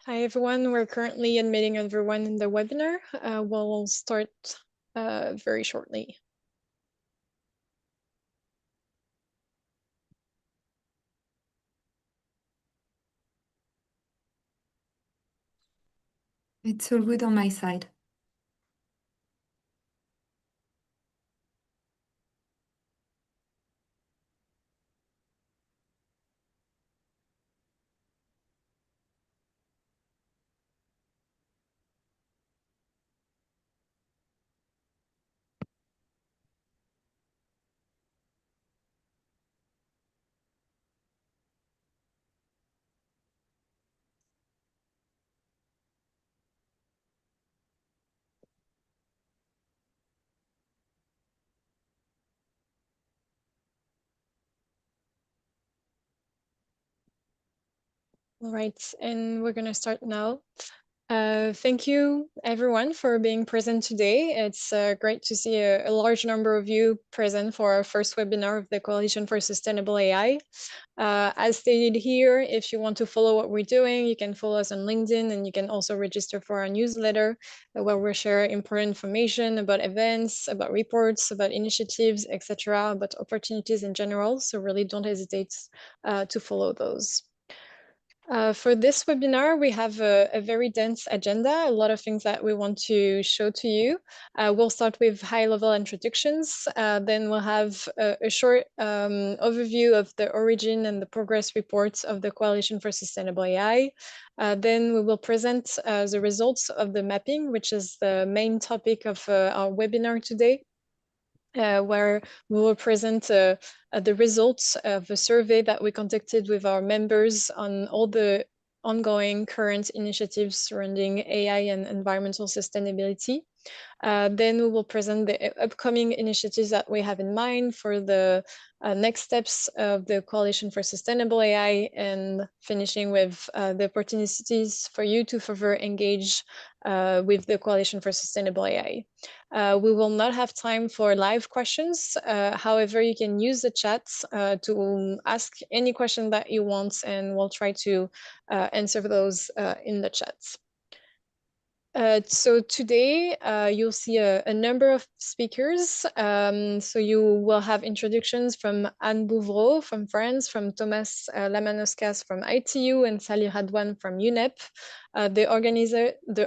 Hi, everyone. We're currently admitting everyone in the webinar. We'll start very shortly. It's all good on my side. All right, and we're going to start now. Thank you, everyone, for being present today. It's great to see a large number of you present for our first webinar of the Coalition for Sustainable AI. As stated here, if you want to follow what we're doing, you can follow us on LinkedIn, and you can also register for our newsletter where we share important information about events, about reports, about initiatives, etc., about opportunities in general. So really don't hesitate to follow those. For this webinar, we have a very dense agenda, a lot of things that we want to show to you. We'll start with high-level introductions. Then we'll have a short overview of the origin and the progress reports of the Coalition for Sustainable AI. Then we will present the results of the mapping, which is the main topic of our webinar today. Where we will present the results of a survey that we conducted with our members on all the ongoing current initiatives surrounding AI and environmental sustainability. Then we will present the upcoming initiatives that we have in mind for the next steps of the Coalition for Sustainable AI, and finishing with the opportunities for you to further engage with the Coalition for Sustainable AI. We will not have time for live questions. However, you can use the chat to ask any question that you want, and we'll try to answer those in the chat. So today you'll see a number of speakers. So you will have introductions from Anne Bouvreau from France, from Thomas Lamanoskas from ITU, and Sally Radwan from UNEP. The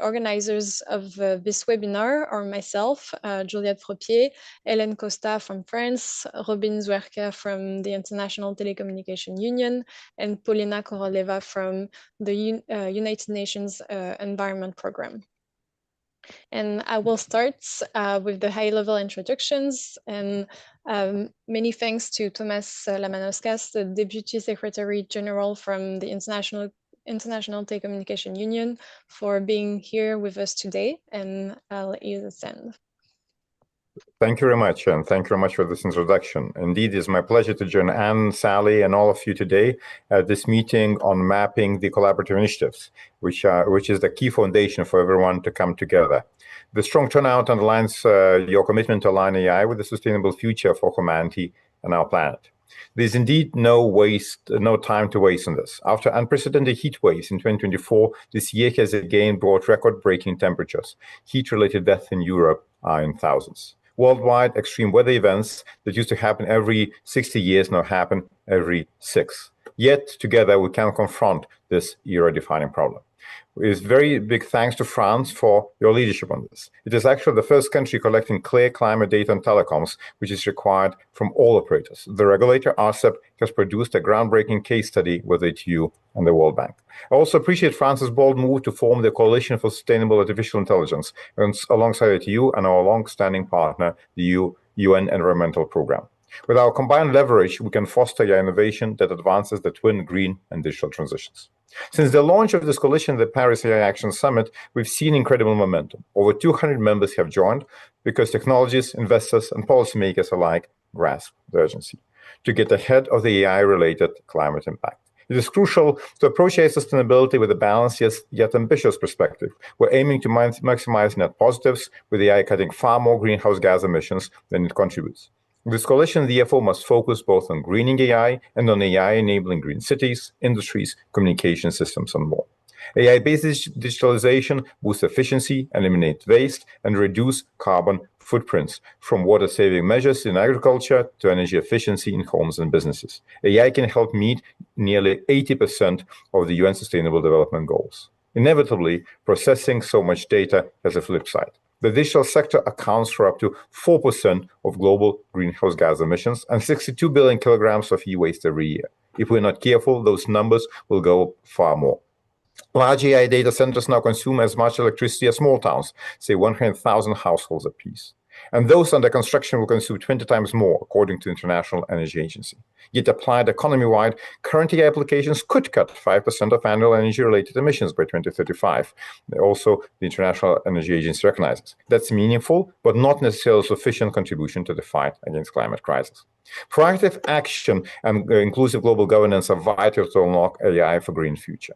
organizers of this webinar are myself, Juliette Fropier, Hélène Costa from France, Robin Zwerka from the International Telecommunication Union, and Polina Koroleva from the United Nations Environment Programme. And I will start with the high-level introductions, and many thanks to Thomas Lamanoskas, the Deputy Secretary General from the International Telecommunication Union, for being here with us today, and I'll let you send. Thank you very much, and thank you very much for this introduction. Indeed, it's my pleasure to join Anne, Sally, and all of you today at this meeting on mapping the collaborative initiatives, which is the key foundation for everyone to come together. The strong turnout underlines your commitment to align AI with a sustainable future for humanity and our planet. There's indeed no time to waste on this. After unprecedented heat waves in 2024, this year has again brought record-breaking temperatures. Heat-related deaths in Europe are in thousands. Worldwide, extreme weather events that used to happen every 60 years now happen every 6. Yet, together, we can confront this era-defining problem. With very big thanks to France for your leadership on this. It is actually the first country collecting clear climate data on telecoms, which is required from all operators. The regulator, ARCEP, has produced a groundbreaking case study with ITU and the World Bank. I also appreciate France's bold move to form the Coalition for Sustainable Artificial Intelligence, and alongside ITU and our long-standing partner, the UN Environmental Programme. With our combined leverage, we can foster AI innovation that advances the twin green and digital transitions. Since the launch of this coalition, the Paris AI Action Summit, we've seen incredible momentum. Over 200 members have joined because technologists, investors, and policymakers alike grasp the urgency to get ahead of the AI-related climate impact. It is crucial to approach AI sustainability with a balanced yet ambitious perspective. We're aiming to maximize net positives, with AI cutting far more greenhouse gas emissions than it contributes. This coalition, therefore, must focus both on greening AI and on AI enabling green cities, industries, communication systems, and more. AI-based digitalization boosts efficiency, eliminate waste, and reduce carbon footprints, from water-saving measures in agriculture to energy efficiency in homes and businesses. AI can help meet nearly 80% of the UN Sustainable Development Goals. Inevitably, processing so much data has a flip side. The digital sector accounts for up to 4% of global greenhouse gas emissions and 62 billion kilograms of e-waste every year. If we're not careful, those numbers will go far more. Large AI data centers now consume as much electricity as small towns, say 100,000 households apiece. And those under construction will consume 20 times more, according to the International Energy Agency. Yet applied economy-wide, current AI applications could cut 5% of annual energy-related emissions by 2035. Also, the International Energy Agency recognizes. That's meaningful, but not necessarily sufficient contribution to the fight against climate crisis. Proactive action and inclusive global governance are vital to unlock AI for green future.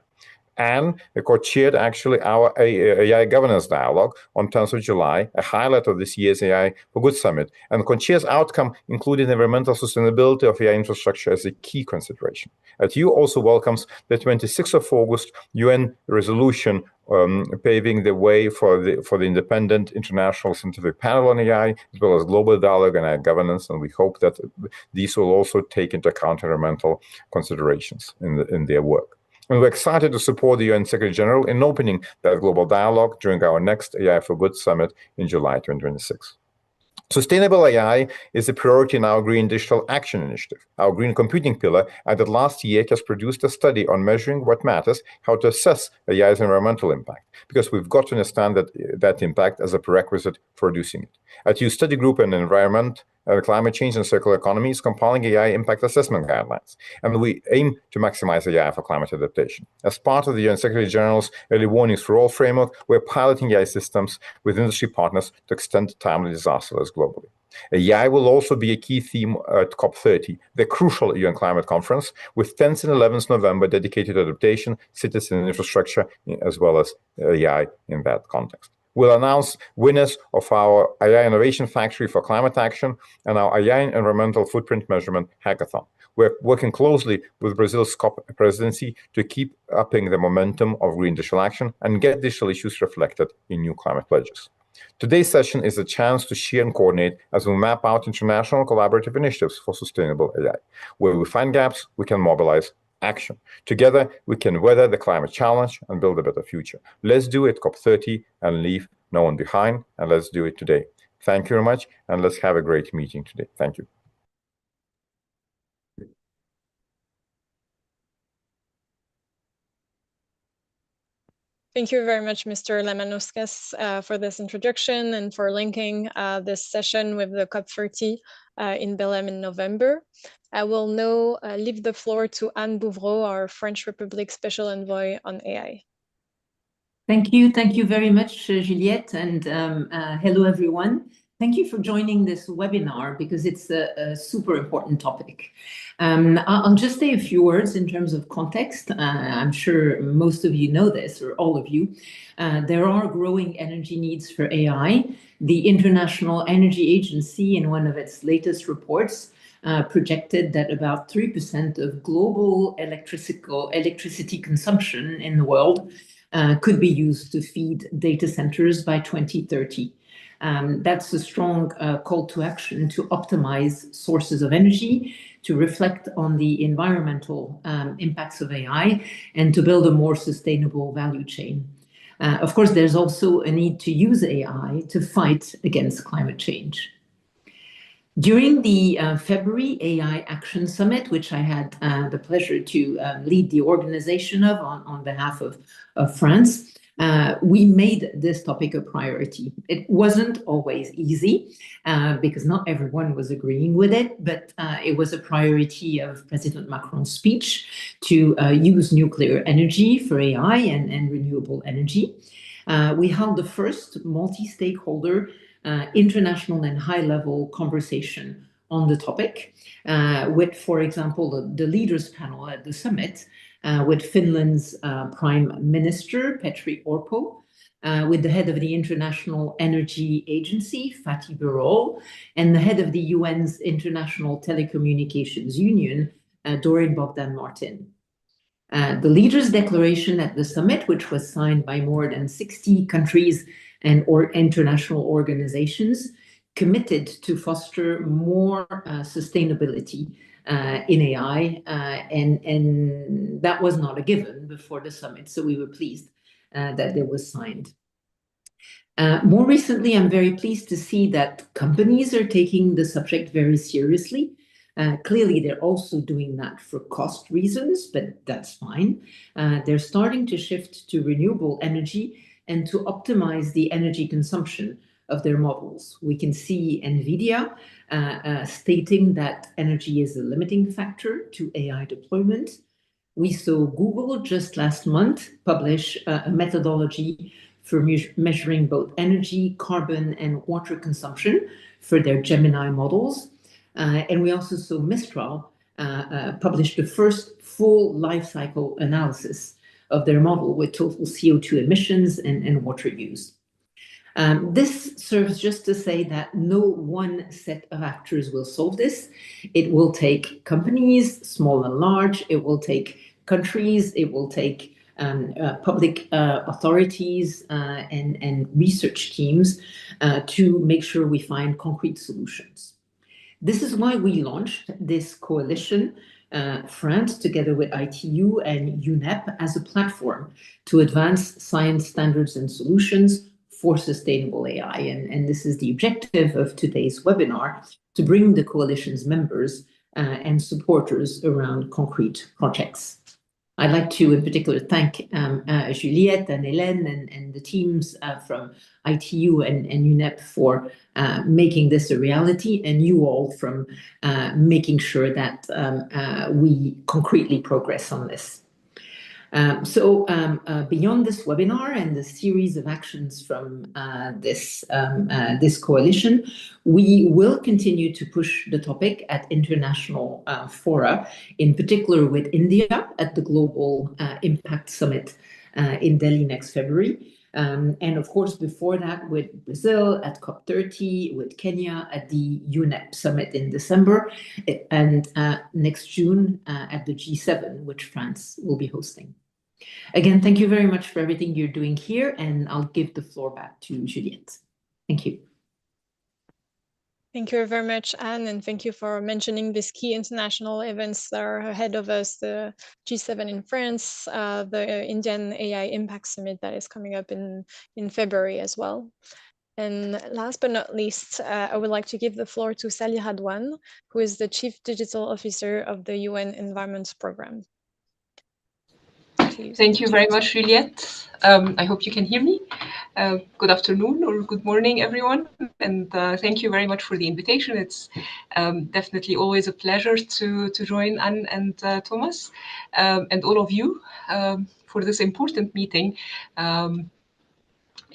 And the co-chaired actually our AI governance dialogue on 10th of July, a highlight of this year's AI for Good Summit. And co-chair's outcome included environmental sustainability of AI infrastructure as a key consideration. TU also welcomes the 26th of August UN resolution paving the way for the independent international scientific panel on AI, as well as global dialogue and AI governance. And we hope that these will also take into account environmental considerations in their work. And we're excited to support the UN Secretary General in opening that global dialogue during our next AI for Good Summit in July 2026. Sustainable AI is a priority in our Green Digital Action Initiative. Our Green Computing pillar added last year has produced a study on measuring what matters, how to assess AI's environmental impact, because we've got to understand that impact as a prerequisite for reducing it. At TU Study Group on Environment, Climate Change and Circular Economy is compiling AI impact assessment guidelines, and we aim to maximize AI for climate adaptation. As part of the UN Secretary General's Early Warnings for All framework, we're piloting AI systems with industry partners to extend timely disaster alerts globally. AI will also be a key theme at COP30, the crucial UN climate conference, with 10th and 11th November dedicated to adaptation, cities and infrastructure, as well as AI in that context. We'll announce winners of our AI Innovation Factory for Climate Action and our AI Environmental Footprint Measurement Hackathon. We're working closely with Brazil's COP presidency to keep upping the momentum of green digital action and get digital issues reflected in new climate pledges. Today's session is a chance to share and coordinate as we map out international collaborative initiatives for sustainable AI. Where we find gaps, we can mobilize action. Together, we can weather the climate challenge and build a better future. Let's do it COP30 and leave no one behind, and let's do it today. Thank you very much, and let's have a great meeting today. Thank you. Thank you very much, Mr. Lemanoskas, for this introduction and for linking this session with the COP30 in Belém in November. I will now leave the floor to Anne Bouvreau, our French Republic Special Envoy on AI. Thank you very much, Juliette, and hello everyone. Thank you for joining this webinar because it's a super important topic. I'll just say a few words in terms of context. I'm sure most of you know this, or all of you. There are growing energy needs for AI. The International Energy Agency, in one of its latest reports, projected that about 3% of global electricity consumption in the world could be used to feed data centers by 2030. That's a strong call to action to optimize sources of energy, to reflect on the environmental impacts of AI, and to build a more sustainable value chain. Of course, there's also a need to use AI to fight against climate change. During the February AI Action Summit, which I had the pleasure to lead the organization of on behalf of France, we made this topic a priority. It wasn't always easy because not everyone was agreeing with it, but it was a priority of President Macron's speech to use nuclear energy for AI and renewable energy. We held the first multi-stakeholder international and high-level conversation on the topic with, for example, the leaders panel at the summit with Finland's Prime Minister, Petteri Orpo, with the head of the International Energy Agency, Fatih Birol, and the head of the UN's International Telecommunications Union, Doreen Bogdan Martin. The leaders' declaration at the summit, which was signed by more than 60 countries and international organizations, committed to foster more sustainability in AI, and that was not a given before the summit, so we were pleased that it was signed. More recently, I'm very pleased to see that companies are taking the subject very seriously. Clearly, they're also doing that for cost reasons, but that's fine. They're starting to shift to renewable energy and to optimize the energy consumption of their models. We can see NVIDIA stating that energy is a limiting factor to AI deployment. We saw Google just last month publish a methodology for measuring both energy, carbon, and water consumption for their Gemini models. And we also saw Mistral publish the first full life cycle analysis of their model with total CO2 emissions and water use. This serves just to say that no one set of actors will solve this. It will take companies, small and large. It will take countries. It will take public authorities and research teams to make sure we find concrete solutions. This is why we launched this coalition, France, together with ITU and UNEP, as a platform to advance science standards and solutions for sustainable AI. And this is the objective of today's webinar, to bring the coalition's members and supporters around concrete projects. I'd like to, in particular, thank Juliette and Hélène and the teams from ITU and UNEP for making this a reality, and you all from making sure that we concretely progress on this. Beyond this webinar and the series of actions from this coalition, we will continue to push the topic at international fora, in particular with India at the Global Impact Summit in Delhi next February. And of course, before that, with Brazil at COP30, with Kenya at the UNEP Summit in December, and next June at the G7, which France will be hosting. Again, thank you very much for everything you're doing here, and I'll give the floor back to Juliette. Thank you. Thank you very much, Anne, and thank you for mentioning these key international events that are ahead of us, the G7 in France, the Indian AI Impact Summit that is coming up in February as well. And last but not least, I would like to give the floor to Sally Radwan, who is the Chief Digital Officer of the UN Environment Programme. Thank you very much, Juliette. I hope you can hear me. Good afternoon or good morning, everyone. And thank you very much for the invitation. It's definitely always a pleasure to join Anne and Thomas and all of you for this important meeting.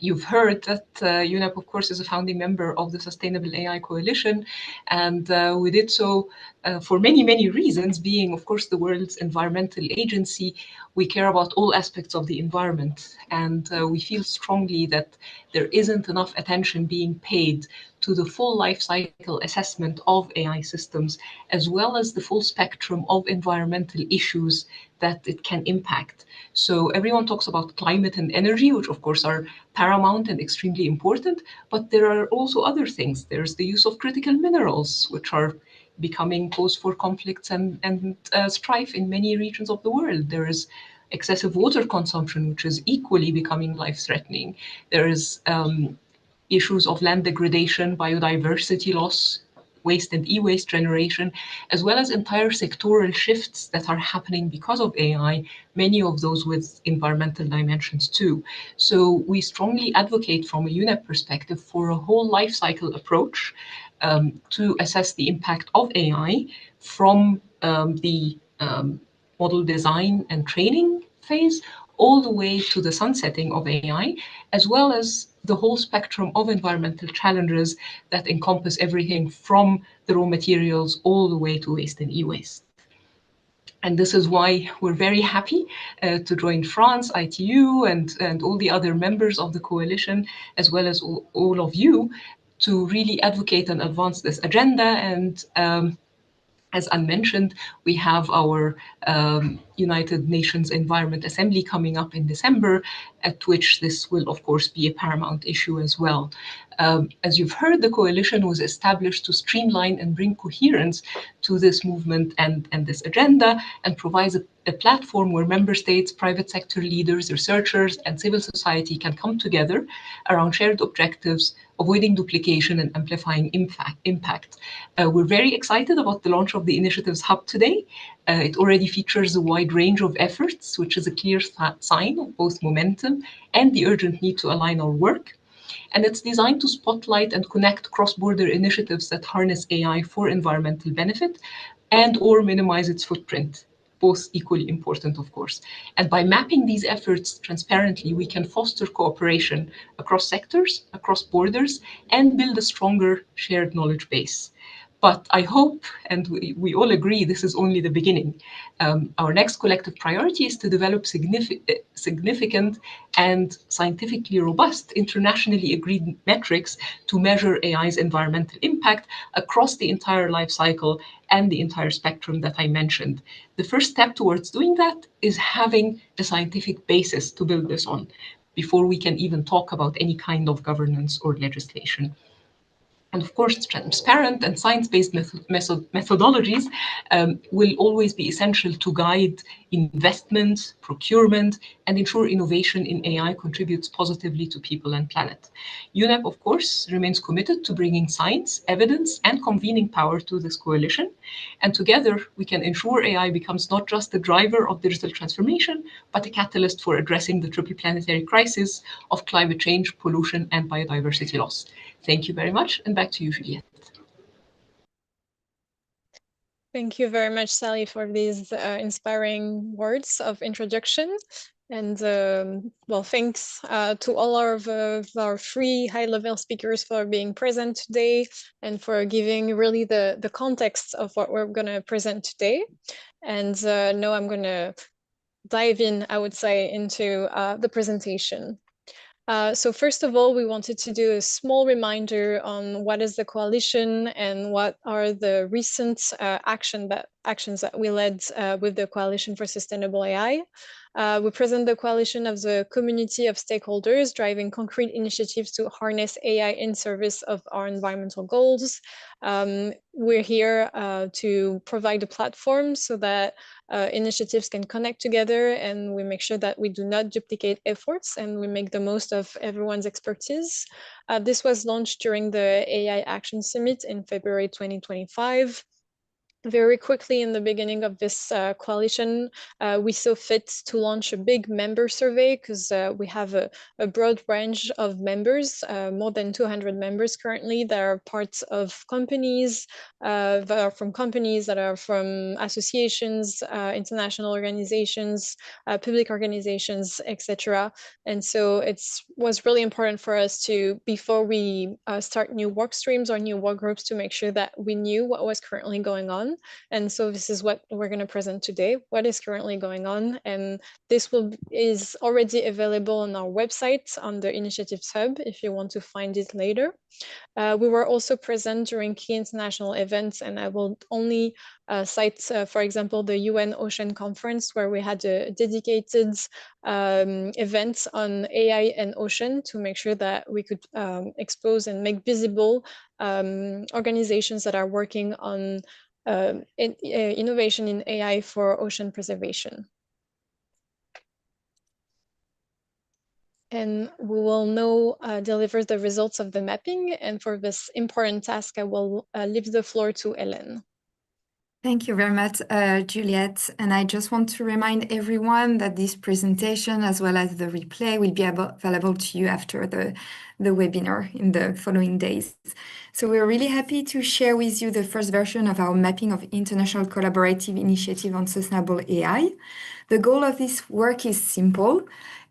You've heard that UNEP, of course, is a founding member of the Sustainable AI Coalition, and we did so for many, many reasons. Being, of course, the world's environmental agency, we care about all aspects of the environment, and we feel strongly that there isn't enough attention being paid to the full life cycle assessment of AI systems, as well as the full spectrum of environmental issues that it can impact. So everyone talks about climate and energy, which of course are paramount and extremely important, but there are also other things. There's the use of critical minerals, which are becoming cause for conflicts and strife in many regions of the world. There is excessive water consumption, which is equally becoming life-threatening. There is issues of land degradation, biodiversity loss, waste and e-waste generation, as well as entire sectoral shifts that are happening because of AI, many of those with environmental dimensions too. So we strongly advocate from a UNEP perspective for a whole life cycle approach to assess the impact of AI from the model design and training phase all the way to the sunsetting of AI, as well as the whole spectrum of environmental challenges that encompass everything from the raw materials all the way to waste and e-waste. And this is why we're very happy to join France, ITU, and all the other members of the coalition, as well as all of you, to really advocate and advance this agenda and As Anne mentioned, we have our United Nations Environment Assembly coming up in December, at which this will, of course, be a paramount issue as well. As you've heard, the coalition was established to streamline and bring coherence to this movement and this agenda, and provides a platform where member states, private sector leaders, researchers, and civil society can come together around shared objectives, avoiding duplication and amplifying impact. We're very excited about the launch of the Initiatives Hub today. It already features a wide range of efforts, which is a clear sign of both momentum and the urgent need to align our work. And it's designed to spotlight and connect cross-border initiatives that harness AI for environmental benefit and/or minimize its footprint, both equally important, of course. And by mapping these efforts transparently, we can foster cooperation across sectors, across borders, and build a stronger shared knowledge base. But I hope, and we all agree, this is only the beginning. Our next collective priority is to develop significant and scientifically robust, internationally agreed metrics to measure AI's environmental impact across the entire life cycle and the entire spectrum that I mentioned. The first step towards doing that is having a scientific basis to build this on before we can even talk about any kind of governance or legislation. And of course, transparent and science-based methodologies will always be essential to guide investment, procurement, and ensure innovation in AI contributes positively to people and planet. UNEP, of course, remains committed to bringing science, evidence, and convening power to this coalition. And together, we can ensure AI becomes not just the driver of digital transformation, but a catalyst for addressing the triple planetary crisis of climate change, pollution, and biodiversity loss. Thank you very much, and back to you, Juliette. Thank you very much, Sally, for these inspiring words of introduction. And well, thanks to all of our three high-level speakers for being present today and for giving really the context of what we're going to present today. And now I'm going to dive in, I would say, into the presentation. So first of all, we wanted to do a small reminder on what is the coalition and what are the recent actions that we led with the Coalition for Sustainable AI. We present the coalition as a community of stakeholders driving concrete initiatives to harness AI in service of our environmental goals. We're here to provide a platform so that initiatives can connect together, and we make sure that we do not duplicate efforts and we make the most of everyone's expertise. This was launched during the AI Action Summit in February 2025. Very quickly in the beginning of this coalition, we saw fit to launch a big member survey because we have a broad range of members, more than 200 members currently that are parts of companies, that are from associations, international organizations, public organizations, etc. And so it was really important for us to, before we start new work streams or new work groups, to make sure that we knew what was currently going on. And so this is what we're going to present today, what is currently going on. And this is already available on our website on the Initiatives Hub if you want to find it later. We were also present during key international events, and I will only cite, for example, the UN Ocean Conference, where we had a dedicated event on AI and ocean to make sure that we could expose and make visible organizations that are working on innovation in AI for ocean preservation. And we will now deliver the results of the mapping. And for this important task, I will leave the floor to Hélène. Thank you very much, Juliette. And I just want to remind everyone that this presentation, as well as the replay, will be available to you after the webinar in the following days. So we're really happy to share with you the first version of our mapping of international collaborative initiative on sustainable AI. The goal of this work is simple.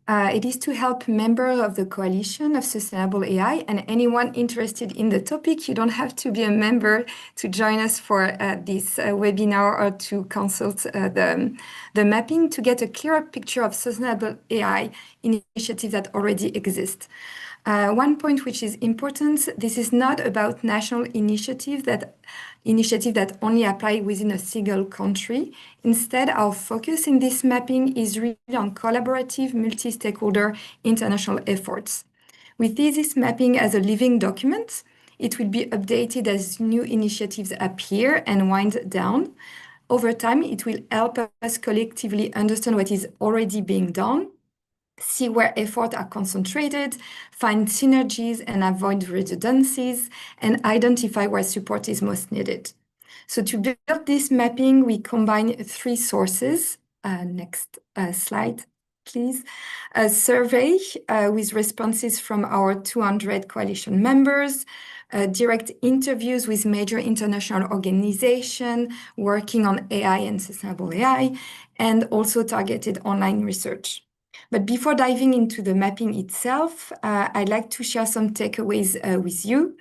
It is to help members of the Coalition of Sustainable AI and anyone interested in the topic. You don't have to be a member to join us for this webinar or to consult the mapping to get a clearer picture of sustainable AI initiatives that already exist. One point which is important, this is not about national initiative that only apply within a single country. Instead, our focus in this mapping is really on collaborative, multi-stakeholder international efforts. We see this mapping as a living document. It will be updated as new initiatives appear and wind down. Over time, it will help us collectively understand what is already being done, see where efforts are concentrated, find synergies and avoid redundancies, and identify where support is most needed. So to build this mapping, we combine 3 sources. Next slide, please. A survey with responses from our 200 coalition members, direct interviews with major international organizations working on AI and sustainable AI, and also targeted online research. But before diving into the mapping itself, I'd like to share some takeaways with you.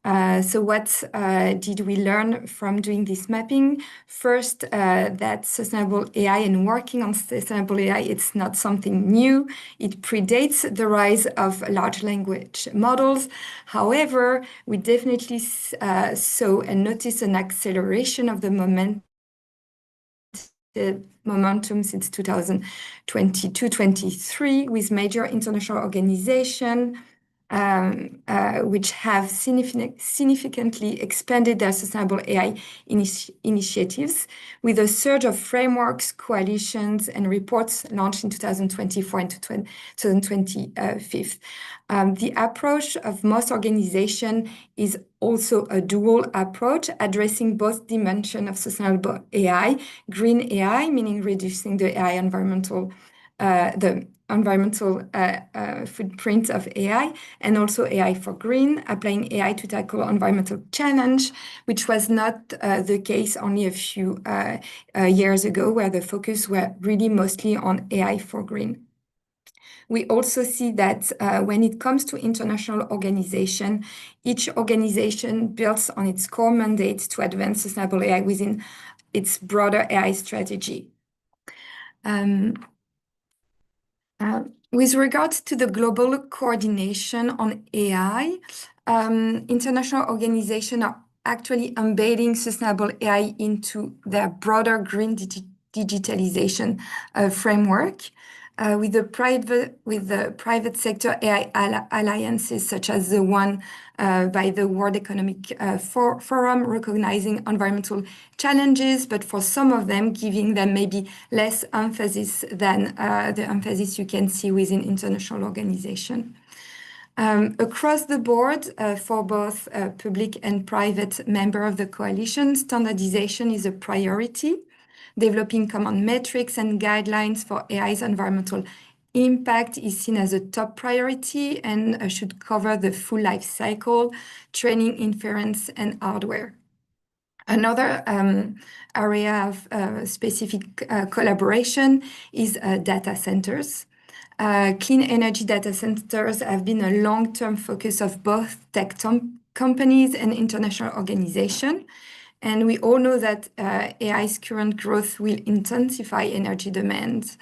So what did we learn from doing this mapping? First, that sustainable AI and working on sustainable AI, it's not something new. It predates the rise of large language models. However, we definitely saw and noticed an acceleration of the momentum since 2022-23 with major international organizations which have significantly expanded their sustainable AI initiatives with a surge of frameworks, coalitions, and reports launched in 2024 and 2025. The approach of most organizations is also a dual approach, addressing both dimensions of sustainable AI, green AI, meaning reducing the AI environmental footprint of AI, and also AI for green, applying AI to tackle environmental challenge, which was not the case only a few years ago, where the focus were really mostly on AI for green. We also see that when it comes to international organization, each organization builds on its core mandate to advance sustainable AI within its broader AI strategy. With regards to the global coordination on AI, international organizations are actually embedding sustainable AI into their broader green digitalization framework. With the private sector AI alliances, such as the one by the World Economic Forum, recognizing environmental challenges, but for some of them, giving them maybe less emphasis than the emphasis you can see within international organizations. Across the board, for both public and private members of the coalition, standardization is a priority. Developing common metrics and guidelines for AI's environmental impact is seen as a top priority and should cover the full life cycle, training, inference, and hardware. Another area of specific collaboration is data centers. Clean energy data centers have been a long-term focus of both tech companies and international organizations. And we all know that AI's current growth will intensify energy demand,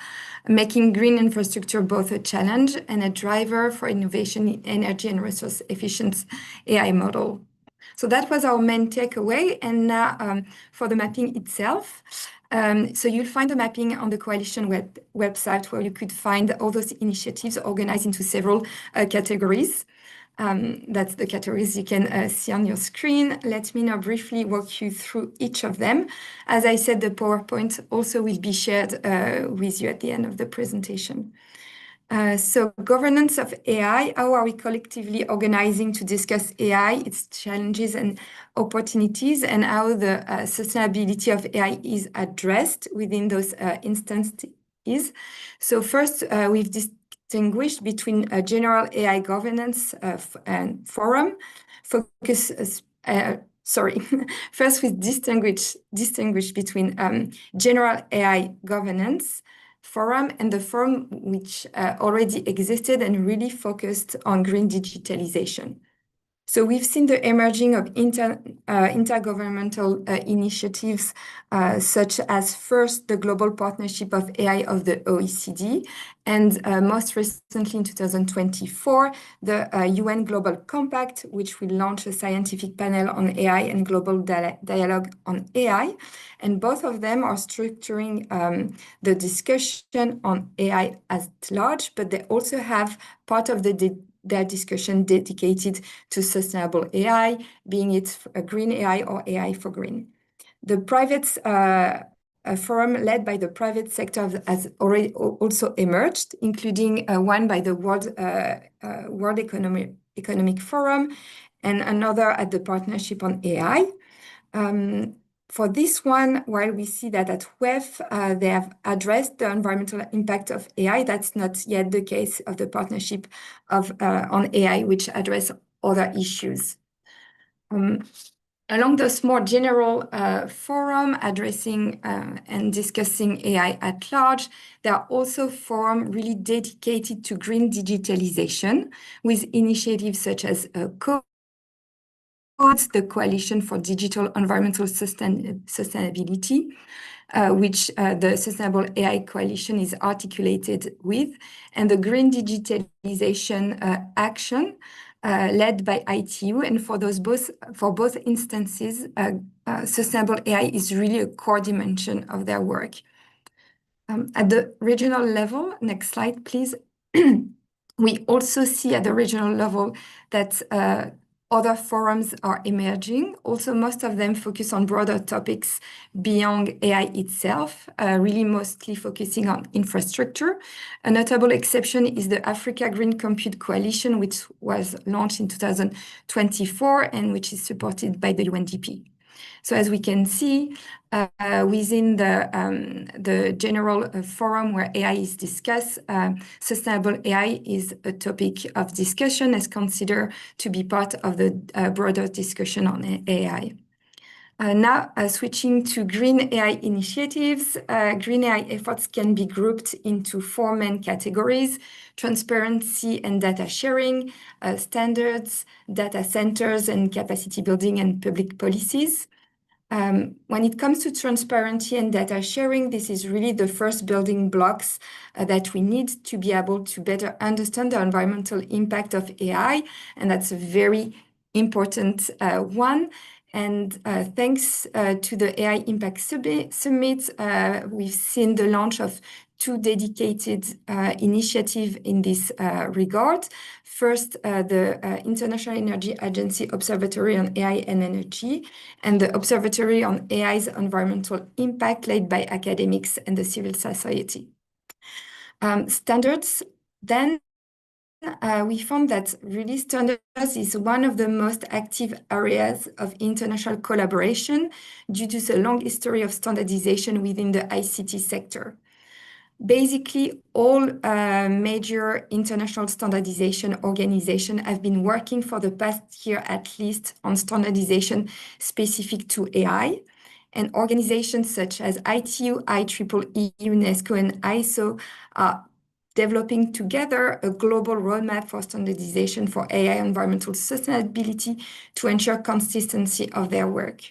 making green infrastructure both a challenge and a driver for innovation in energy and resource efficient AI model. So that was our main takeaway. And now for the mapping itself. So you'll find the mapping on the coalition website, where you could find all those initiatives organized into several categories. That's the categories you can see on your screen. Let me now briefly walk you through each of them. As I said, the PowerPoint also will be shared with you at the end of the presentation. So governance of AI, how are we collectively organizing to discuss AI, its challenges and opportunities, and how the sustainability of AI is addressed within those instances. So first, we've distinguished between a general AI governance and forum. First, we distinguish between general AI governance forum and the forum which already existed and really focused on green digitalization. So we've seen the emerging of intergovernmental initiatives, such as first the Global Partnership of AI of the OECD, and most recently in 2024, the UN Global Compact, which will launch a scientific panel on AI and global dialogue on AI. And both of them are structuring the discussion on AI at large, but they also have part of their discussion dedicated to sustainable AI, being it a green AI or AI for green. The private forum led by the private sector has already also emerged, including one by the World Economic Forum and another at the Partnership on AI. For this one, while we see that at WEF, they have addressed the environmental impact of AI, that's not yet the case of the Partnership on AI, which address other issues. Along this more general forum addressing and discussing AI at large, there are also forums really dedicated to green digitalization with initiatives such as the Coalition for Digital Environmental Sustainability, which the Sustainable AI Coalition is articulated with, and the Green Digitalization Action led by ITU. And for both instances, Sustainable AI is really a core dimension of their work. At the regional level, next slide, please. We also see at the regional level that other forums are emerging. Also, most of them focus on broader topics beyond AI itself, really mostly focusing on infrastructure. A notable exception is the Africa Green Compute Coalition, which was launched in 2024 and which is supported by the UNDP. So as we can see, within the general forum where AI is discussed, sustainable AI is a topic of discussion as considered to be part of the broader discussion on AI. Now, switching to green AI initiatives, green AI efforts can be grouped into 4 main categories: transparency and data sharing, standards, data centers, and capacity building and public policies. When it comes to transparency and data sharing, this is really the first building blocks that we need to be able to better understand the environmental impact of AI, and that's a very important one. And thanks to the AI Impact Summit, we've seen the launch of 2 dedicated initiatives in this regard. First, the International Energy Agency Observatory on AI and Energy, and the Observatory on AI's Environmental Impact, led by academics and the civil society. Standards, then, we found that really standards is one of the most active areas of international collaboration due to the long history of standardization within the ICT sector. Basically, all major international standardization organizations have been working for the past year at least on standardization specific to AI. And organizations such as ITU, IEEE, UNESCO, and ISO are developing together a global roadmap for standardization for AI environmental sustainability to ensure consistency of their work.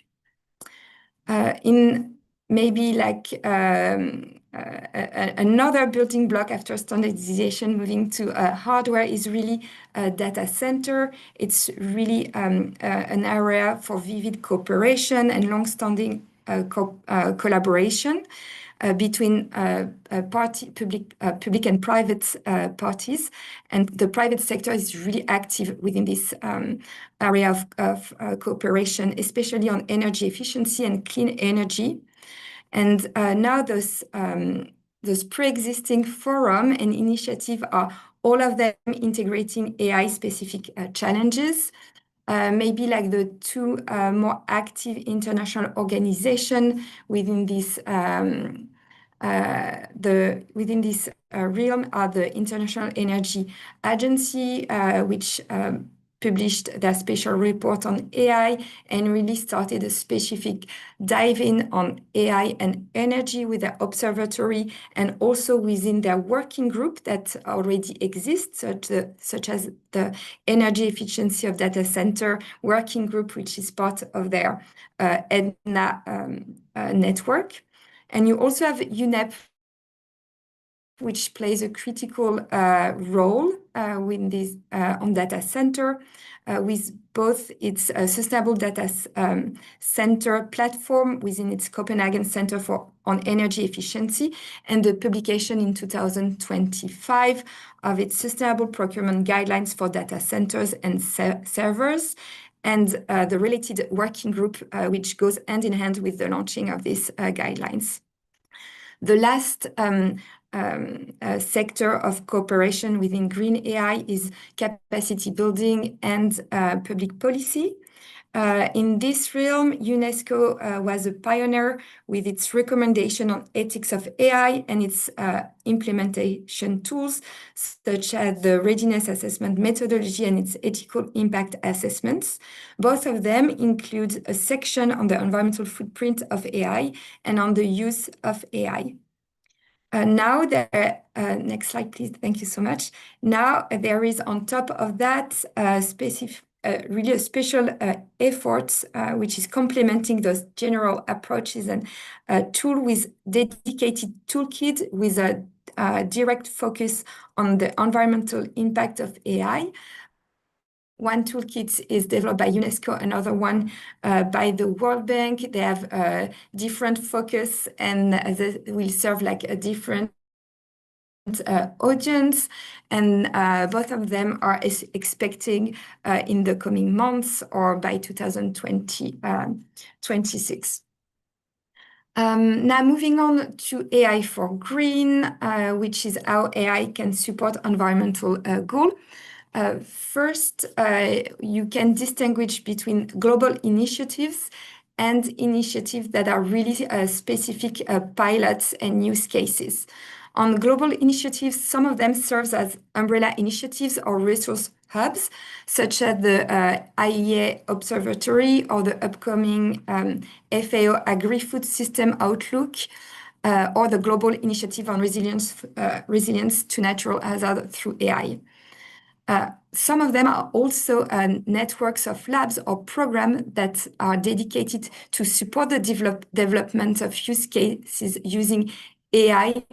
In maybe like another building block after standardization, moving to hardware, is really a data center. It's really an area for vivid cooperation and long-standing collaboration between public and private parties. And the private sector is really active within this area of cooperation, especially on energy efficiency and clean energy. And now those pre-existing forum and initiative are all of them integrating AI-specific challenges. Maybe like the 2 more active international organizations within this realm are the International Energy Agency, which published their special report on AI and really started a specific dive in on AI and energy with their observatory, and also within their working group that already exists, such as the Energy Efficiency of Data Center working group, which is part of their EDNA network. And you also have UNEP, which plays a critical role with this on data center, with both its Sustainable Data Center platform within its Copenhagen Center on Energy Efficiency, and the publication in 2025 of its Sustainable Procurement Guidelines for Data Centers and Servers, and the related working group, which goes hand in hand with the launching of these guidelines. The last sector of cooperation within green AI is capacity building and public policy. In this realm, UNESCO was a pioneer with its recommendation on ethics of AI and its implementation tools, such as the readiness assessment methodology and its ethical impact assessments. Both of them include a section on the environmental footprint of AI and on the use of AI. Now, next slide, please. Thank you so much. Now, there is on top of that really a special effort, which is complementing those general approaches, and a tool with dedicated toolkit with a direct focus on the environmental impact of AI. One toolkit is developed by UNESCO, another one by the World Bank. They have a different focus, and they will serve like a different audience, and both of them are expecting in the coming months or by 2026. Now moving on to AI for Green, which is how AI can support environmental goal. First, you can distinguish between global initiatives and initiatives that are really specific pilots and use cases. On global initiatives, some of them serve as umbrella initiatives or resource hubs, such as the IEA Observatory or the upcoming FAO Agri-Food System Outlook, or the Global Initiative on Resilience to Natural Hazard through AI. Some of them are also networks of labs or programs that are dedicated to support the development of use cases using AI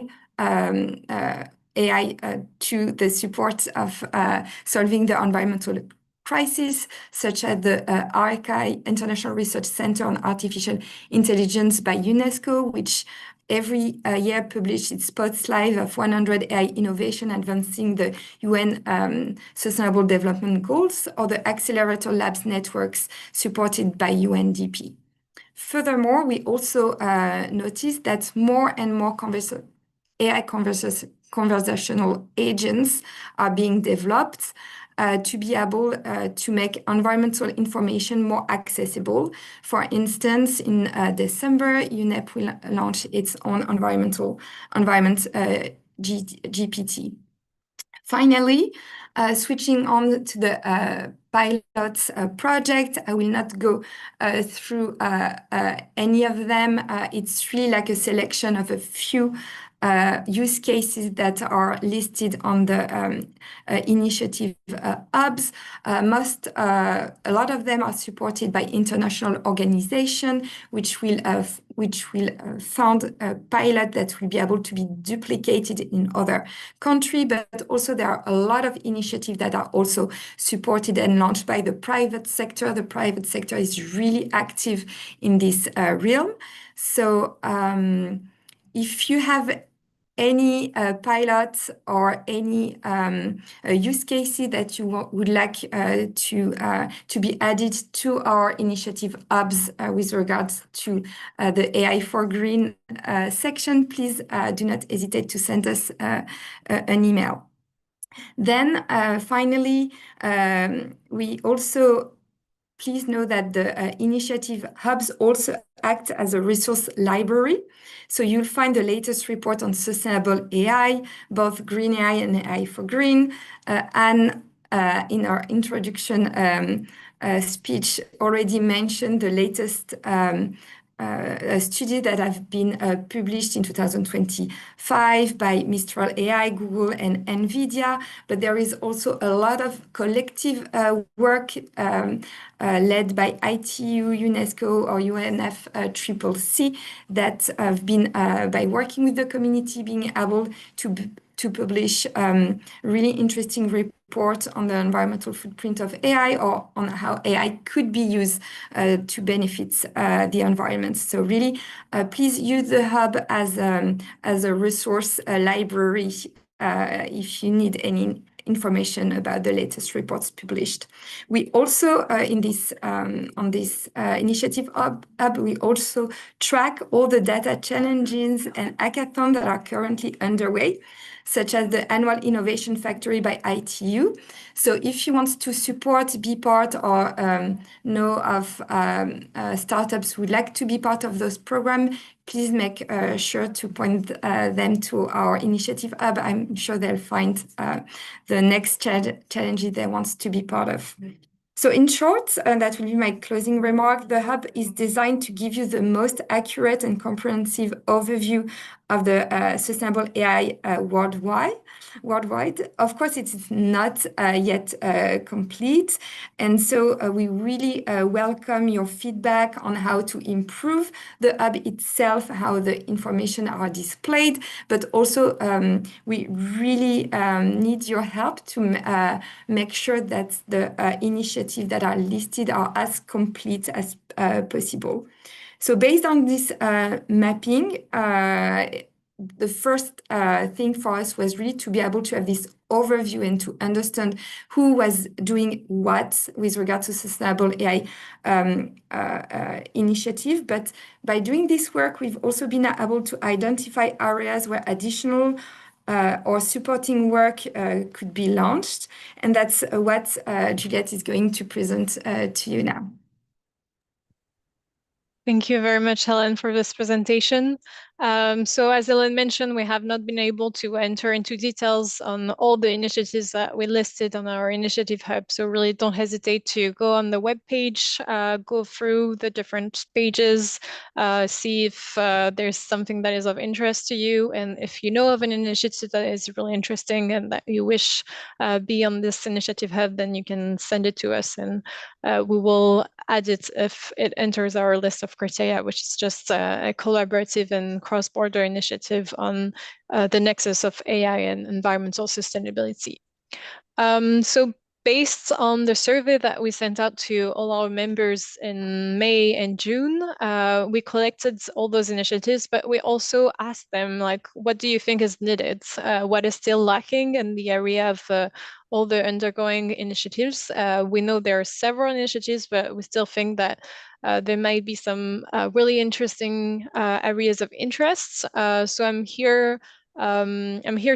to the support of solving the environmental crisis, such as the ARCI, International Research Center on Artificial Intelligence by UNESCO, which every year publishes its spotlight of 100 AI innovation advancing the UN Sustainable Development Goals, or the Accelerator Labs networks supported by UNDP. Furthermore, we also noticed that more and more AI conversational agents are being developed to be able to make environmental information more accessible. For instance, in December, UNEP will launch its own environment GPT. Finally, switching on to the pilot project, I will not go through any of them. It's really like a selection of a few use cases that are listed on the initiative hubs. A lot of them are supported by international organizations, which will fund a pilot that will be able to be duplicated in other countries. But also there are a lot of initiatives that are also supported and launched by the private sector. The private sector is really active in this realm. So if you have any pilots or any use cases that you would like to be added to our initiative hubs with regards to the AI for Green section, please do not hesitate to send us an email. Then finally, we also please know that the initiative hubs also act as a resource library. So you'll find the latest report on sustainable AI, both green AI and AI for Green, and in our introduction speech already mentioned the latest study that have been published in 2025 by Mistral AI, Google, and NVIDIA. But there is also a lot of collective work led by ITU, UNESCO, or UNFCCC that have been, by working with the community, being able to publish really interesting reports on the environmental footprint of AI or on how AI could be used to benefit the environment. So really, please use the hub as a resource library if you need any information about the latest reports published. We also, on this initiative hub, we also track all the data challenges and hackathons that are currently underway, such as the annual Innovation Factory by ITU. So if you want to support, be part, or know of startups who would like to be part of those programs, please make sure to point them to our initiative hub. I'm sure they'll find the next challenges they want to be part of. So in short, that will be my closing remark. The hub is designed to give you the most accurate and comprehensive overview of the sustainable AI worldwide. Of course, it's not yet complete. And so we really welcome your feedback on how to improve the hub itself, how the information are displayed, but also we really need your help to make sure that the initiatives that are listed are as complete as possible. So based on this mapping, the first thing for us was really to be able to have this overview and to understand who was doing what with regard to sustainable AI initiative. But by doing this work, we've also been able to identify areas where additional or supporting work could be launched. And that's what Juliette is going to present to you now. Thank you very much, Helen, for this presentation. So as Helen mentioned, we have not been able to enter into details on all the initiatives that we listed on our initiative hub. So really don't hesitate to go on the webpage, go through the different pages, see if there's something that is of interest to you. And if you know of an initiative that is really interesting and that you wish be on this initiative hub, then you can send it to us and we will add it if it enters our list of criteria, which is just a collaborative and cross-border initiative on the nexus of AI and environmental sustainability. So based on the survey that we sent out to all our members in May and June, we collected all those initiatives, but we also asked them, like, what do you think is needed? What is still lacking in the area of all the undergoing initiatives? We know there are several initiatives, but we still think that there might be some really interesting areas of interest. So I'm here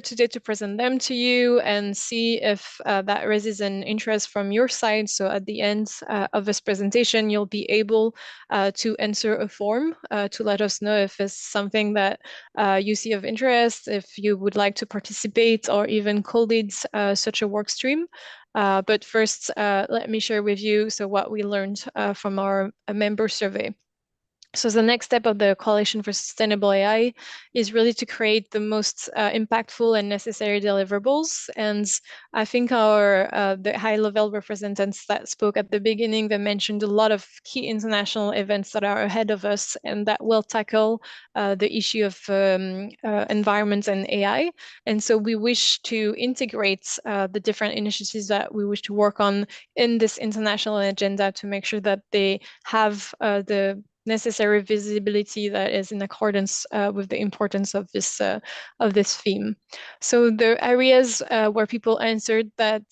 today to present them to you and see if that raises an interest from your side. So at the end of this presentation, you'll be able to answer a form to let us know if it's something that you see of interest, if you would like to participate or even co-lead such a work stream. But first, let me share with you what we learned from our member survey. So the next step of the Coalition for Sustainable AI is really to create the most impactful and necessary deliverables. And I think the high-level representatives that spoke at the beginning, they mentioned a lot of key international events that are ahead of us and that will tackle the issue of environment and AI. And so we wish to integrate the different initiatives that we wish to work on in this international agenda to make sure that they have the necessary visibility that is in accordance with the importance of this theme. So the areas where people answered that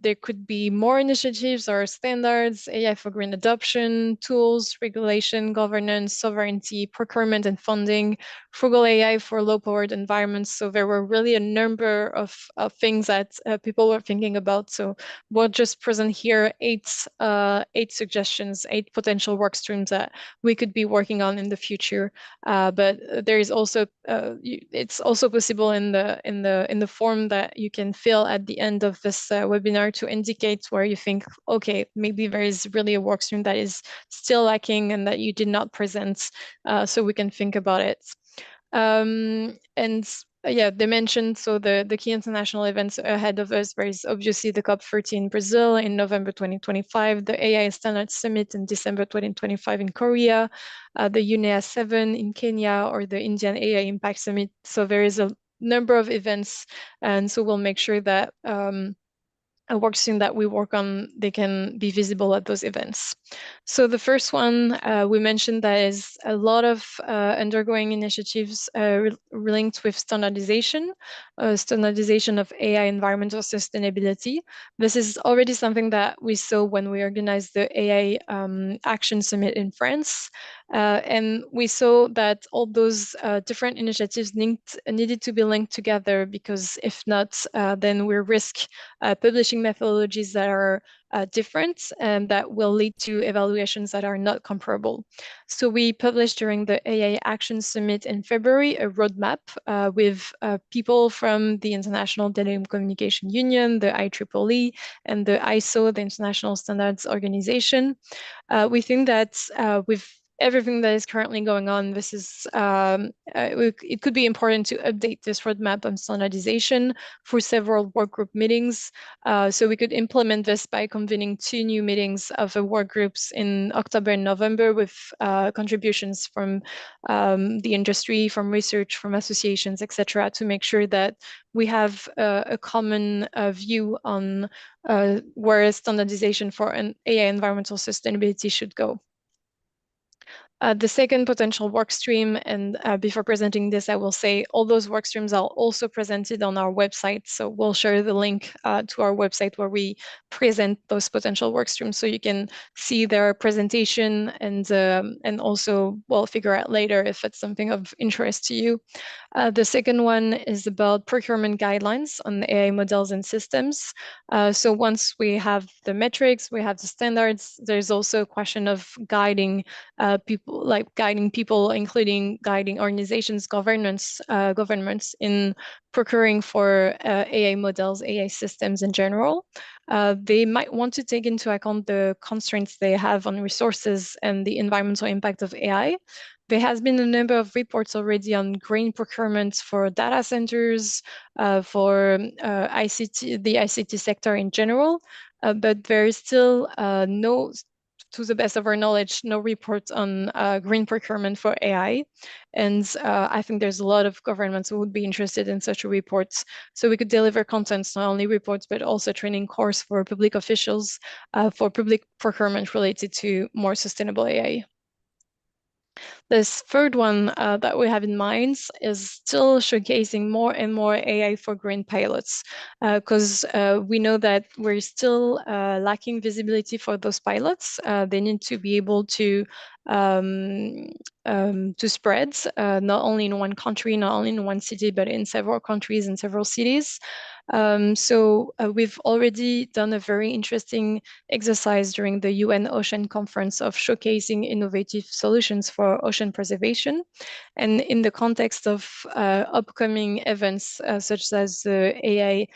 there could be more initiatives or standards: AI for green adoption, tools, regulation, governance, sovereignty, procurement and funding, frugal AI for low-powered environments. So there were really a number of things that people were thinking about. So we'll just present here eight suggestions, 8 potential work streams that we could be working on in the future. But there is also it's also possible in the form that you can fill at the end of this webinar to indicate where you think, okay, maybe there is really a workstream that is still lacking and that you did not present, so we can think about it. Yeah, they mentioned, so the key international events ahead of us, there is obviously the COP30 in Brazil in November 2025, the AI Standards Summit in December 2025 in Korea, the UNEA 7 in Kenya, or the Indian AI Impact Summit. So there is a number of events, and so we'll make sure that a workstream that we work on, they can be visible at those events. So the first one we mentioned, that is a lot of undergoing initiatives linked with standardization of AI environmental sustainability. This is already something that we saw when we organized the AI Action Summit in France. And we saw that all those different initiatives needed to be linked together, because if not, then we risk publishing methodologies that are different and that will lead to evaluations that are not comparable. So we published during the AI Action Summit in February a roadmap with people from the International Telecommunication Union, the IEEE, and the ISO, the International Standards Organization. We think that with everything that is currently going on, this is it could be important to update this roadmap on standardization for several work group meetings. So we could implement this by convening 2 new meetings of the work groups in October and November, with contributions from the industry, from research, from associations, etc., to make sure that we have a common view on where standardization for an AI environmental sustainability should go. The second potential work stream, and before presenting this, I will say all those work streams are also presented on our website. So we'll share the link to our website where we present those potential work streams, so you can see their presentation and also, well, figure out later if it's something of interest to you. The second one is about procurement guidelines on AI models and systems. So once we have the metrics, we have the standards, there's also a question of guiding people, including guiding organizations, governments in procuring for AI models, AI systems in general. They might want to take into account the constraints they have on resources and the environmental impact of AI. There has been a number of reports already on green procurement for data centers, for the ICT sector in general, but there is still no, to the best of our knowledge, no report on green procurement for AI. And I think there's a lot of governments who would be interested in such a report. So we could deliver contents, not only reports, but also training course for public officials for public procurement related to more sustainable AI. This third one that we have in mind is still showcasing more and more AI for green pilots, because we know that we're still lacking visibility for those pilots. They need to be able to spread, not only in one country, not only in one city, but in several countries and several cities. So we've already done a very interesting exercise during the UN Ocean Conference of showcasing innovative solutions for ocean preservation. And in the context of upcoming events such as the AI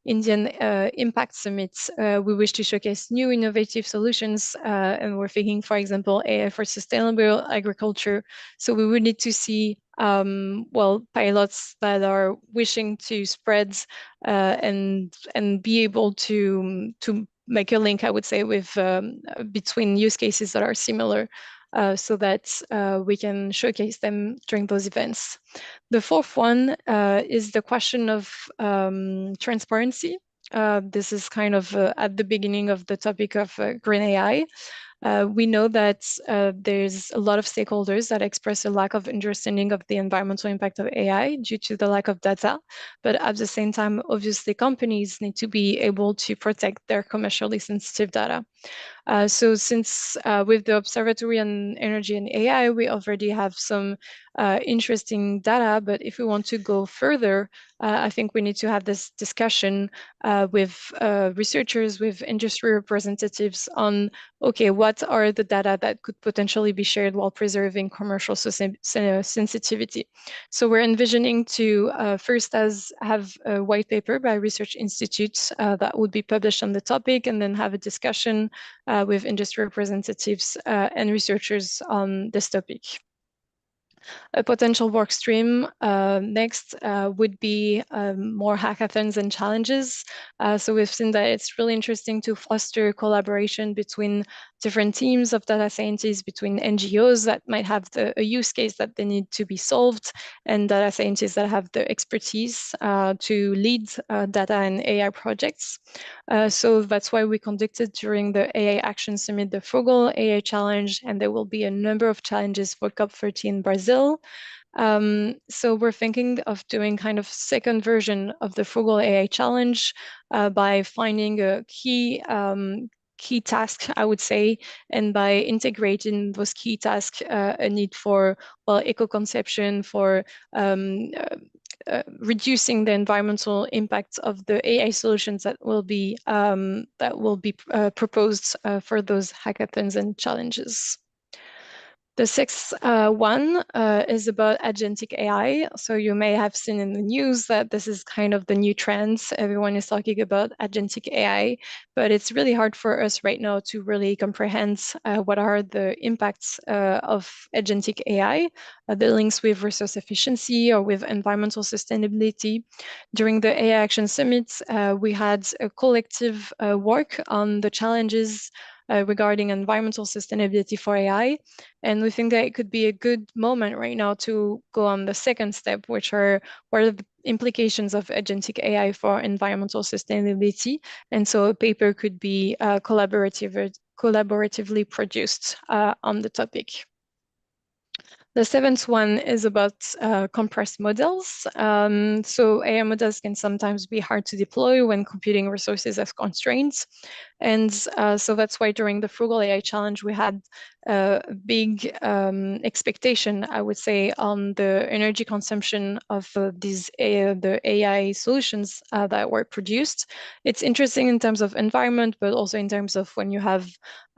Indian Impact Summit, we wish to showcase new innovative solutions, and we're thinking, for example, AI for sustainable agriculture. So we would need to see pilots that are wishing to spread and be able to make a link, I would say, with between use cases that are similar, so that we can showcase them during those events. The fourth one is the question of transparency. This is kind of at the beginning of the topic of green AI. We know that there's a lot of stakeholders that express a lack of understanding of the environmental impact of AI due to the lack of data. But at the same time, obviously, companies need to be able to protect their commercially sensitive data. So since with the Observatory on Energy and AI, we already have some interesting data, but if we want to go further, I think we need to have this discussion with researchers, with industry representatives on, okay, what are the data that could potentially be shared while preserving commercial sensitivity? So we're envisioning to first have a white paper by research institutes that would be published on the topic, and then have a discussion with industry representatives and researchers on this topic. A potential work stream next would be more hackathons and challenges. So we've seen that it's really interesting to foster collaboration between different teams of data scientists, between NGOs that might have a use case that they need to be solved, and data scientists that have the expertise to lead data and AI projects. So that's why we conducted during the AI Action Summit the Frugal AI Challenge, and there will be a number of challenges for COP30 in Brazil. So we're thinking of doing kind of second version of the Frugal AI Challenge by finding a key task, I would say, and by integrating those key tasks, a need for, well, eco-conception, for reducing the environmental impact of the AI solutions that will be proposed for those hackathons and challenges. The sixth one is about agentic AI. So you may have seen in the news that this is kind of the new trend. Everyone is talking about agentic AI, but it's really hard for us right now to really comprehend what are the impacts of agentic AI, the links with resource efficiency or with environmental sustainability. During the AI Action Summit, we had a collective work on the challenges regarding environmental sustainability for AI. And we think that it could be a good moment right now to go on the second step, which are what are the implications of agentic AI for environmental sustainability. And so a paper could be collaboratively produced on the topic. The seventh one is about compressed models. So AI models can sometimes be hard to deploy when computing resources have constraints. And so that's why during the Frugal AI Challenge, we had a big expectation, I would say, on the energy consumption of the AI solutions that were produced. It's interesting in terms of environment, but also in terms of when you have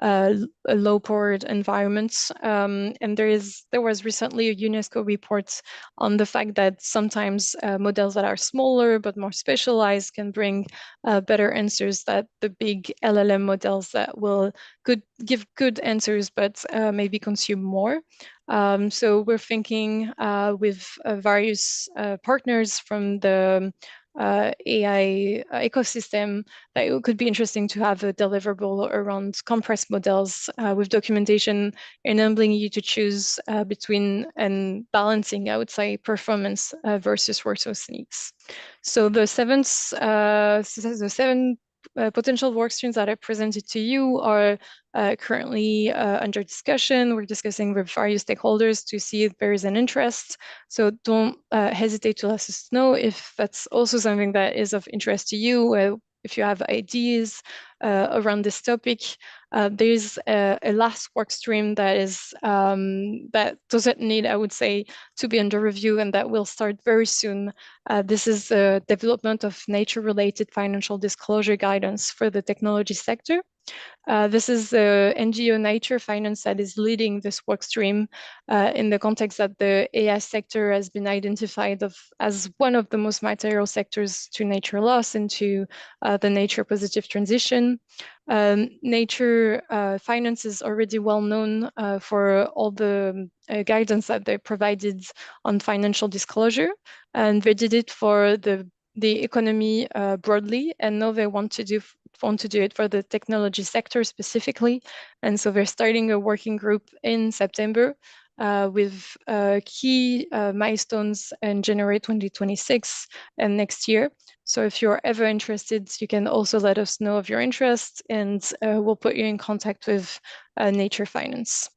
a low-powered environment. And there was recently a UNESCO report on the fact that sometimes models that are smaller but more specialized can bring better answers that the big LLM models that could give good answers but maybe consume more. So we're thinking with various partners from the AI ecosystem that it could be interesting to have a deliverable around compressed models with documentation enabling you to choose between and balancing, I would say, performance versus resource needs. So the seven potential work streams that I presented to you are currently under discussion. We're discussing with various stakeholders to see if there is an interest. So don't hesitate to let us know if that's also something that is of interest to you. If you have ideas around this topic, there's a last work stream that is that doesn't need, I would say, to be under review, and that will start very soon. This is the development of nature-related financial disclosure guidance for the technology sector. This is the NGO Nature Finance that is leading this work stream in the context that the AI sector has been identified as one of the most material sectors to nature loss and to the nature positive transition. Nature Finance is already well known for all the guidance that they provided on financial disclosure, and they did it for the economy broadly, and now they want to do it for the technology sector specifically. And so they're starting a working group in September with key milestones in January 2026 and next year. So if you're ever interested, you can also let us know of your interest, and we'll put you in contact with Nature Finance.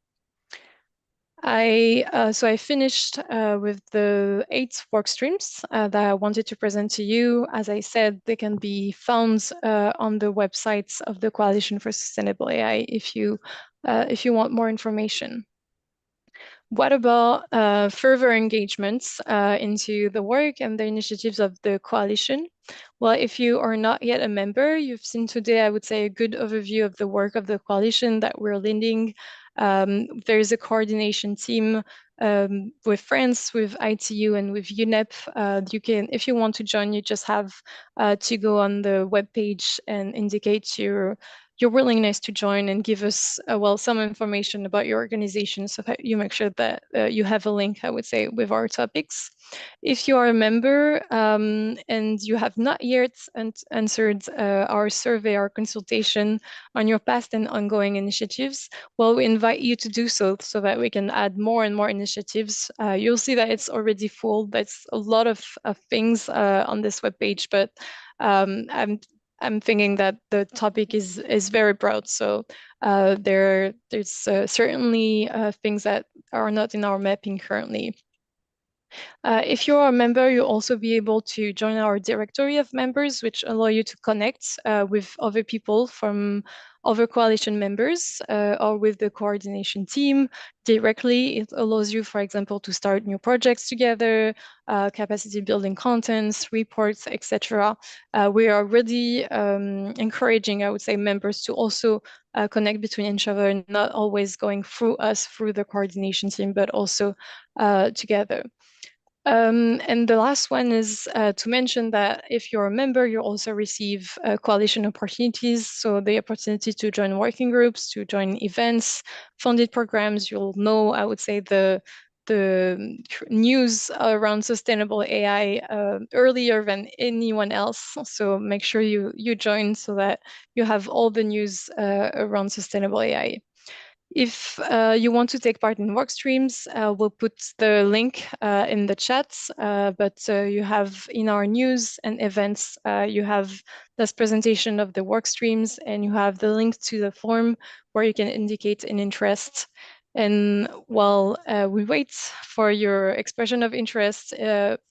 I finished with the 8 work streams that I wanted to present to you. As I said, they can be found on the websites of the Coalition for Sustainable AI if you want more information. What about further engagements into the work and the initiatives of the coalition? Well, if you are not yet a member, you've seen today, I would say, a good overview of the work of the coalition that we're leading. There's a coordination team with France, with ITU, and with UNEP. You can, if you want to join, you just have to go on the webpage and indicate your willingness to join and give us, well, some information about your organization so that you make sure that you have a link, I would say, with our topics. If you are a member and you have not yet answered our survey, our consultation on your past and ongoing initiatives, well, we invite you to do so that we can add more and more initiatives. You'll see that it's already full. There's a lot of things on this webpage, but I'm thinking that the topic is very broad. So there's certainly things that are not in our mapping currently. If you're a member, you'll also be able to join our directory of members, which allow you to connect with other people from other coalition members or with the coordination team directly. It allows you, for example, to start new projects together, capacity building contents, reports, etc. We are really encouraging, I would say, members to also connect between each other and not always going through us, through the coordination team, but also together. And the last one is to mention that if you're a member, you also receive coalition opportunities. So the opportunity to join working groups, to join events, funded programs. You'll know, I would say, the news around sustainable AI earlier than anyone else. So make sure you join so that you have all the news around sustainable AI. If you want to take part in work streams, we'll put the link in the chat, but you have in our news and events, you have this presentation of the work streams and you have the link to the form where you can indicate an interest. And while we wait for your expression of interest,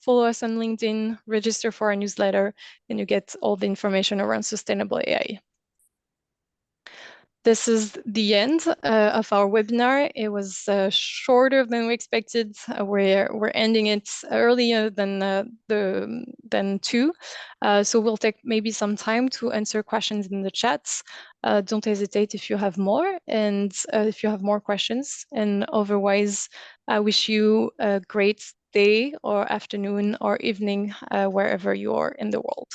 follow us on LinkedIn, register for our newsletter, and you get all the information around sustainable AI. This is the end of our webinar. It was shorter than we expected. We're ending it earlier than 2. So we'll take maybe some time to answer questions in the chats. Don't hesitate if you have more and if you have more questions. And otherwise, I wish you a great day or afternoon or evening wherever you are in the world.